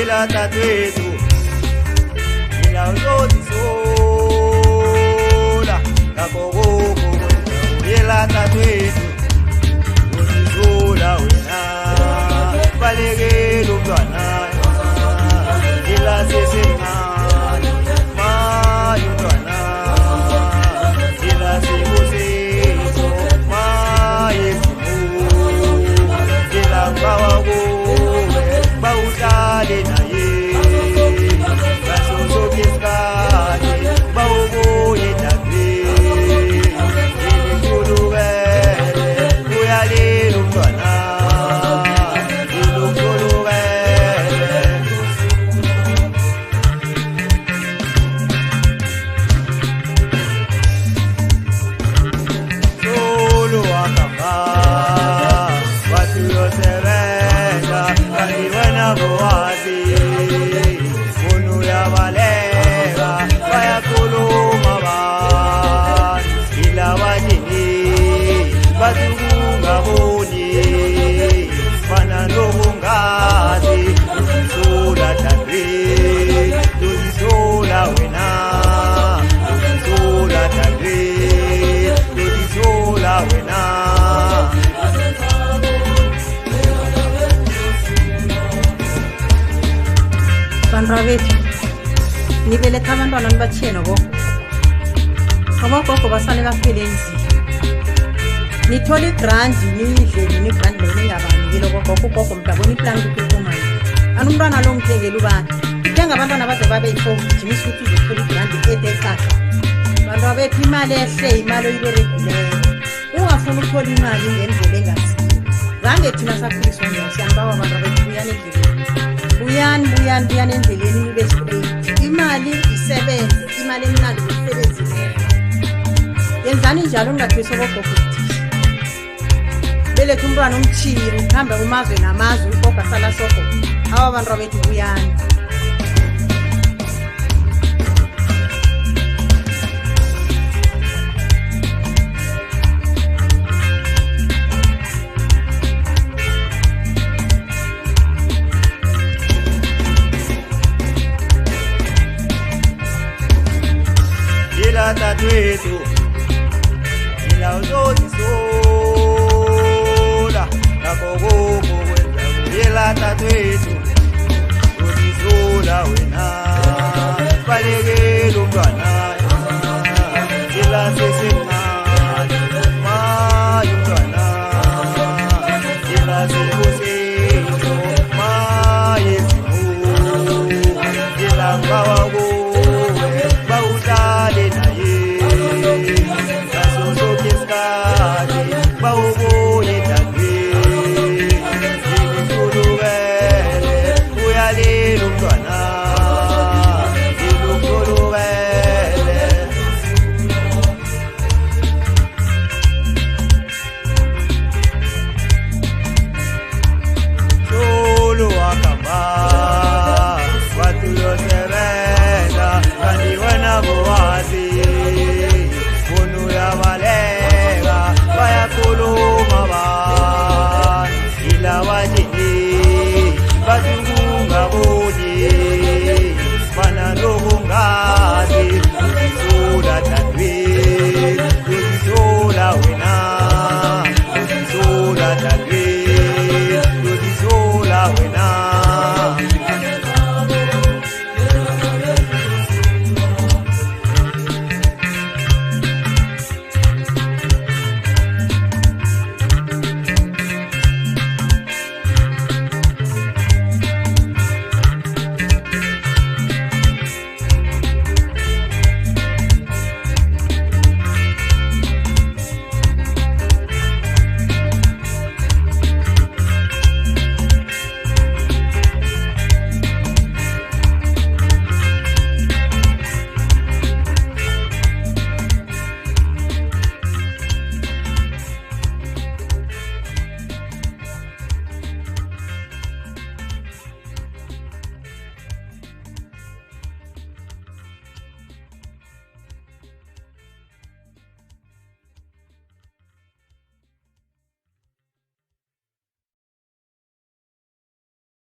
ila tatwetu ila uzozisola kakokoko ila tatwetu uzisola wena balekela umntwana ila sesemncane mayo umntwana ila sibusiso mayezimu ila mbawa kuwe bawuhlale naye ngaso sonke isikhathi bawubuye endabeni ilukhulukele uyalela umntwana ilukhulukele solo wakamba wathi uyosebenza kanti wena bowazi funu yabaleka bayakhuluma abantu ila bathini bathi kungaboni fana nokungazi uzisola dadwe uzisola wena uzisola dadwe uzisola wena Banrawethu nibeletha abantwana nibathiye nogogo basale baphele endlini nithola igrandi niyidle nigrandi leyo ningabanikile ugogo mntabona iplani kuphumani umntwana lo ngithengela ubani ithenga abantwana baze babe yifogijimisa ukuthi uzothola igrandi edecaca banrawethu imali ehle imali oyiberegileyo ungafuni ukuthola imali ngendlela engasiyo zange thina sakhuliswa nje siyangibawa banrawethu buyani endleleni buyani endleleni nibe straight imali isebenze imali emnandi isebenzileyo yenzani njalo ungathwisa ogogo beletha umntwana umthiri uhambe kumazwe namazwe ugogo asala soko awa banrawethu buyani ila tatwetu ila uzozisola kakokoko wenza ila tatwetu uzisola wena balekela umntwana ila sesemncane mayo umntwana ila sibusiso mayezimu ila mbawa kuwe bawuhlale naye ngaso sonke isikhathi bawubuye